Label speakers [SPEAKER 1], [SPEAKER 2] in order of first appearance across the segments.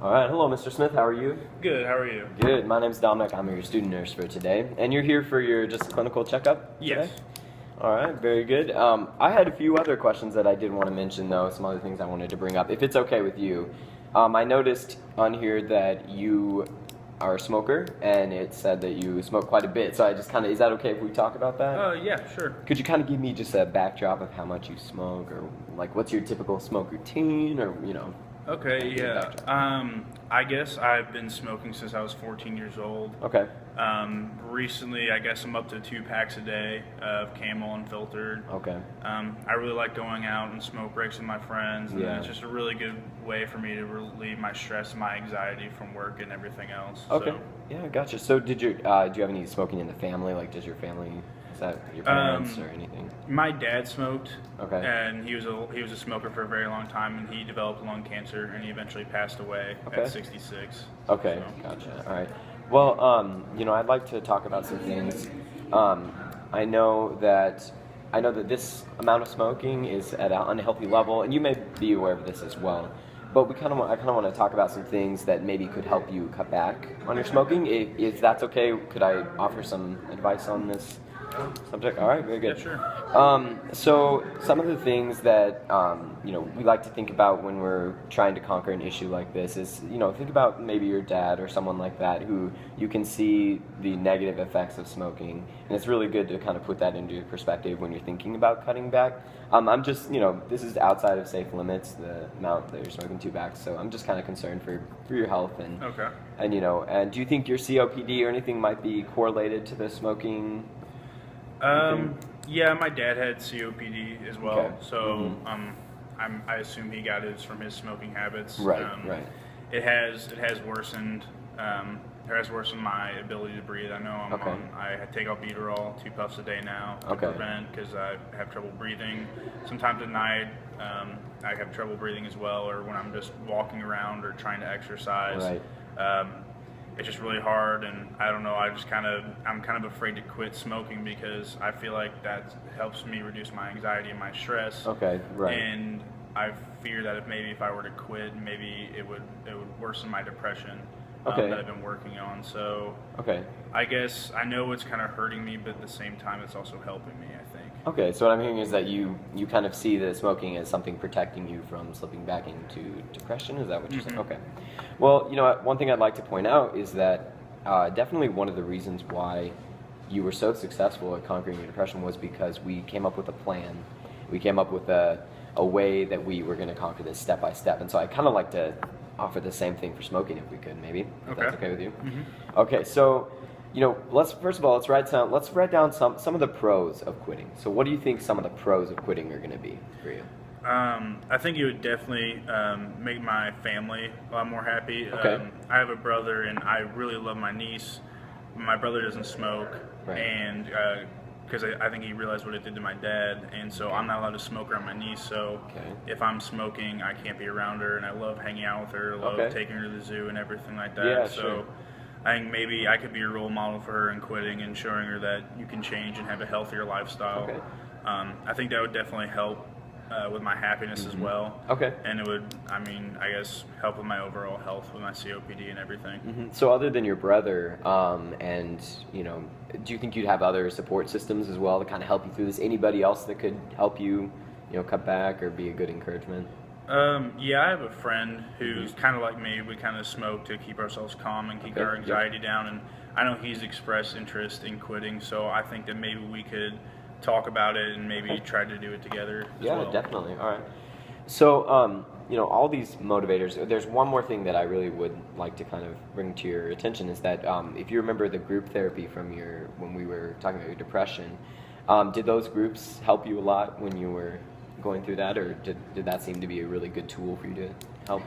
[SPEAKER 1] All right, hello, Mr. Smith. How are you?
[SPEAKER 2] Good, how are you?
[SPEAKER 1] Good. My name's Dominic. I'm your student nurse for today, and you're here for your just clinical checkup
[SPEAKER 2] Yes.
[SPEAKER 1] today? All right, very good. I had a few other questions that I did want to mention, though. Some other things I wanted to bring up, if it's okay with you. I noticed on here that you are a smoker, and it said that you smoke quite a bit. So I just kind of, is that okay if we talk about that?
[SPEAKER 2] Yeah, sure.
[SPEAKER 1] Could you kind of give me just a backdrop of how much you smoke, or like what's your typical smoke routine, or
[SPEAKER 2] Okay,
[SPEAKER 1] Give me a
[SPEAKER 2] yeah.
[SPEAKER 1] backdrop.
[SPEAKER 2] I guess I've been smoking since I was 14 years old.
[SPEAKER 1] Okay.
[SPEAKER 2] Recently, I guess I'm up to 2 packs a day of Camel unfiltered.
[SPEAKER 1] Okay.
[SPEAKER 2] I really like going out and smoke breaks with my friends, and
[SPEAKER 1] Yeah.
[SPEAKER 2] it's just a really good way for me to relieve my stress and my anxiety from work and everything else.
[SPEAKER 1] Okay.
[SPEAKER 2] So,
[SPEAKER 1] Yeah, gotcha. So do you have any smoking in the family? Like, does your family, is that your parents or anything?
[SPEAKER 2] my dad smoked,
[SPEAKER 1] Okay.
[SPEAKER 2] and he was a smoker for a very long time, and he developed lung cancer, and he eventually passed away
[SPEAKER 1] Okay.
[SPEAKER 2] at 66.
[SPEAKER 1] Okay,
[SPEAKER 2] So.
[SPEAKER 1] gotcha. All right. Well, I'd like to talk about some things. I know that this amount of smoking is at an unhealthy level, and you may be aware of this as well. But I kind of want to talk about some things that maybe could help you cut back on your smoking. If that's okay, could I offer some advice on this subject? All right, very good.
[SPEAKER 2] Yeah, sure.
[SPEAKER 1] So some of the things that we like to think about when we're trying to conquer an issue like this is think about maybe your dad or someone like that who you can see the negative effects of smoking, and it's really good to kind of put that into perspective when you're thinking about cutting back. I'm just this is outside of safe limits, the amount that you're smoking 2 packs, so I'm just kind of concerned for your health and
[SPEAKER 2] Okay.
[SPEAKER 1] and do you think your COPD or anything might be correlated to the smoking?
[SPEAKER 2] Yeah, my dad had COPD as well,
[SPEAKER 1] Okay.
[SPEAKER 2] so I assume he got his from his smoking habits.
[SPEAKER 1] Right, right.
[SPEAKER 2] It has worsened. It has worsened my ability to breathe. I know
[SPEAKER 1] Okay.
[SPEAKER 2] I take albuterol 2 puffs a day now to
[SPEAKER 1] Okay.
[SPEAKER 2] prevent, because I have trouble breathing. Sometimes at night, I have trouble breathing as well, or when I'm just walking around or trying to exercise.
[SPEAKER 1] Right.
[SPEAKER 2] It's just really hard, and I don't know. I'm kind of afraid to quit smoking because I feel like that helps me reduce my anxiety and my stress.
[SPEAKER 1] Okay, right.
[SPEAKER 2] And I fear that if I were to quit, maybe it would worsen my depression
[SPEAKER 1] Okay.
[SPEAKER 2] that I've been working on. So
[SPEAKER 1] Okay.
[SPEAKER 2] I guess I know it's kind of hurting me, but at the same time, it's also helping me, I think.
[SPEAKER 1] Okay, so what I'm hearing is that you kind of see the smoking as something protecting you from slipping back into depression. Is that what you're saying? Okay. Well, one thing I'd like to point out is that definitely one of the reasons why you were so successful at conquering your depression was because we came up with a plan. We came up with a way that we were going to conquer this step by step. And so I kind of like to offer the same thing for smoking if we could, maybe. If that's okay with you. Okay, so let's write down some of the pros of quitting. So what do you think some of the pros of quitting are going to be for you?
[SPEAKER 2] I think it would definitely make my family a lot more happy.
[SPEAKER 1] Okay.
[SPEAKER 2] I have a brother, and I really love my niece. My brother doesn't smoke,
[SPEAKER 1] Right.
[SPEAKER 2] and because I think he realized what it did to my dad, and so I'm not allowed to smoke around my niece. So
[SPEAKER 1] Okay.
[SPEAKER 2] if I'm smoking, I can't be around her, and I love hanging out with her. I love
[SPEAKER 1] Okay.
[SPEAKER 2] taking her to the zoo and everything like that.
[SPEAKER 1] Yeah,
[SPEAKER 2] so
[SPEAKER 1] sure.
[SPEAKER 2] I think maybe I could be a role model for her in quitting and showing her that you can change and have a healthier lifestyle.
[SPEAKER 1] Okay.
[SPEAKER 2] I think that would definitely help with my happiness as well.
[SPEAKER 1] Okay.
[SPEAKER 2] And it would, I guess, help with my overall health with my COPD and everything.
[SPEAKER 1] So other than your brother, do you think you'd have other support systems as well to kind of help you through this? Anybody else that could help you, cut back or be a good encouragement?
[SPEAKER 2] Yeah, I have a friend who's kind of like me. We kind of smoke to keep ourselves calm and keep
[SPEAKER 1] Okay,
[SPEAKER 2] our
[SPEAKER 1] yep.
[SPEAKER 2] anxiety down. And I know he's expressed interest in quitting, so I think that maybe we could talk about it and maybe try to do it together as
[SPEAKER 1] Yeah,
[SPEAKER 2] well.
[SPEAKER 1] definitely. All right. So, all these motivators, there's one more thing that I really would like to kind of bring to your attention is that if you remember the group therapy from when we were talking about your depression, did those groups help you a lot when you were going through that, or did that seem to be a really good tool for you to help?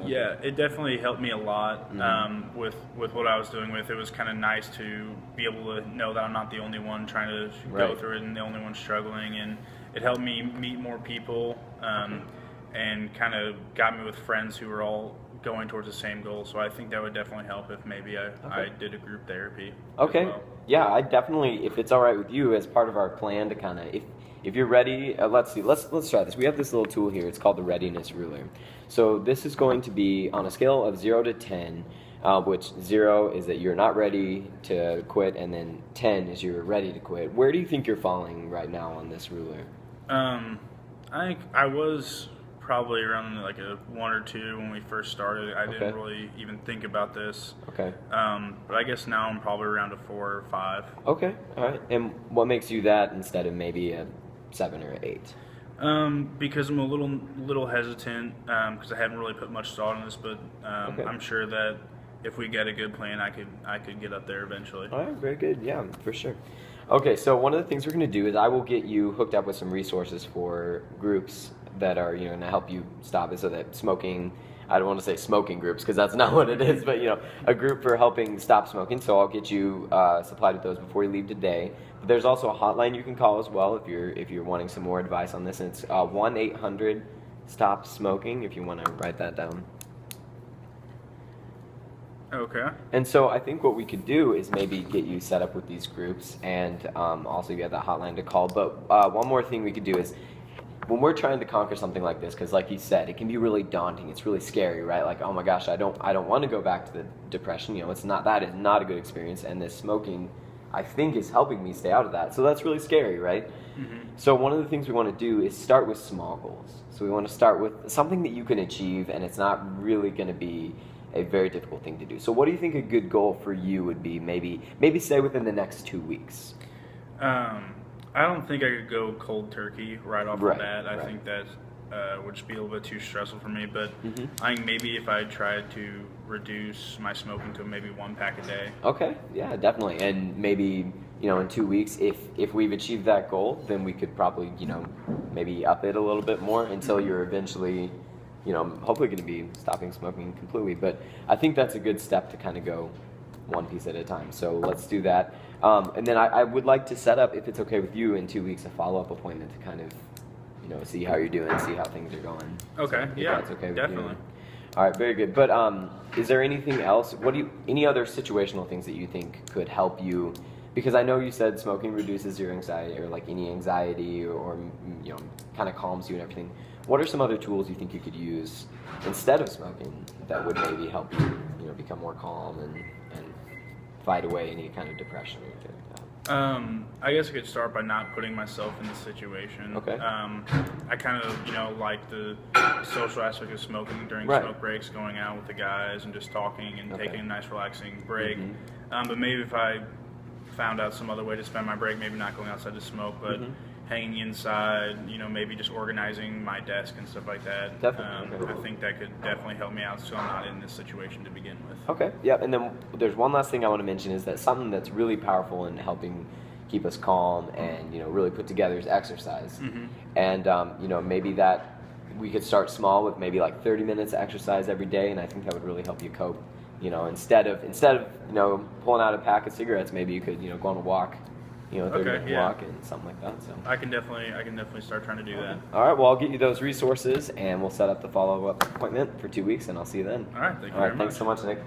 [SPEAKER 2] Yeah, it definitely helped me a lot with what I was doing with. It was kind of nice to be able to know that I'm not the only one trying to go
[SPEAKER 1] Right.
[SPEAKER 2] through it and the only one struggling, and it helped me meet more people and kind of got me with friends who were all going towards the same goal. So I think that would definitely help if maybe I did a group therapy.
[SPEAKER 1] Okay.
[SPEAKER 2] As well.
[SPEAKER 1] Yeah, I definitely, if it's all right with you, as part of our plan to kind of, if you're ready, let's see. Let's try this. We have this little tool here. It's called the readiness ruler. So this is going to be on a scale of 0 to 10, which 0 is that you're not ready to quit, and then 10 is you're ready to quit. Where do you think you're falling right now on this ruler?
[SPEAKER 2] I think I was probably around like a 1 or 2 when we first started. I didn't really even think about this.
[SPEAKER 1] Okay.
[SPEAKER 2] But I guess now I'm probably around a 4 or 5.
[SPEAKER 1] Okay. All right. And what makes you that instead of maybe a 7 or 8?
[SPEAKER 2] Because I'm a little hesitant because I haven't really put much thought on this, but I'm sure that if we get a good plan, I could get up there eventually.
[SPEAKER 1] All right, very good. Yeah, for sure. Okay, so one of the things we're going to do is I will get you hooked up with some resources for groups that are going to help you stop it. So that smoking, I don't want to say smoking groups because that's not what it is, but a group for helping stop smoking. So I'll get you supplied with those before you leave today. But there's also a hotline you can call as well if you're wanting some more advice on this. And it's 1-800-STOP-SMOKING if you want to write that down.
[SPEAKER 2] Okay.
[SPEAKER 1] And so I think what we could do is maybe get you set up with these groups, and also you have that hotline to call. But one more thing we could do is when we're trying to conquer something like this, because like you said, it can be really daunting. It's really scary, right? Like, oh my gosh, I don't want to go back to the depression. That is not a good experience, and this smoking, I think, is helping me stay out of that. So that's really scary, right? Mm-hmm. So one of the things we want to do is start with small goals. So we want to start with something that you can achieve, and it's not really going to be a very difficult thing to do. So what do you think a good goal for you would be, maybe say within the next 2 weeks?
[SPEAKER 2] I don't think I could go cold turkey right off the bat. I think that would just be a little bit too stressful for me. But I think maybe if I tried to reduce my smoking to maybe 1 pack a day.
[SPEAKER 1] Okay, yeah, definitely. And maybe, in 2 weeks, if we've achieved that goal, then we could probably, maybe up it a little bit more until you're eventually hopefully going to be stopping smoking completely. But I think that's a good step to kind of go one piece at a time. So let's do that. And then I would like to set up, if it's okay with you, in 2 weeks, a follow-up appointment to kind of, see how you're doing, see how things are going.
[SPEAKER 2] Okay,
[SPEAKER 1] So,
[SPEAKER 2] yeah,
[SPEAKER 1] that's okay with
[SPEAKER 2] definitely.
[SPEAKER 1] you. All right, very good. But is there anything else? Any other situational things that you think could help you? Because I know you said smoking reduces your anxiety, or like any anxiety, or kind of calms you and everything. What are some other tools you think you could use instead of smoking that would maybe help you, become more calm and fight away any kind of depression or anything like that?
[SPEAKER 2] I guess I could start by not putting myself in the situation.
[SPEAKER 1] Okay.
[SPEAKER 2] I kind of, like the social aspect of smoking during smoke breaks, going out with the guys and just talking and taking a nice relaxing break. But maybe if I found out some other way to spend my break, maybe not going outside to smoke, but hanging inside, maybe just organizing my desk and stuff like that.
[SPEAKER 1] Definitely.
[SPEAKER 2] I think that could definitely help me out so I'm not in this situation to begin with.
[SPEAKER 1] Okay, yeah, and then there's one last thing I want to mention is that something that's really powerful in helping keep us calm and, really put together is exercise. And, maybe that we could start small with maybe like 30 minutes of exercise every day, and I think that would really help you cope. Instead of pulling out a pack of cigarettes, maybe you could, go on a walk. 30-minute walk and something like that. So
[SPEAKER 2] I can definitely start trying to do that.
[SPEAKER 1] All right, well, I'll get you those resources, and we'll set up the follow-up appointment for 2 weeks, and I'll see you then.
[SPEAKER 2] All right, thank you very much.
[SPEAKER 1] Thanks so much, Nick.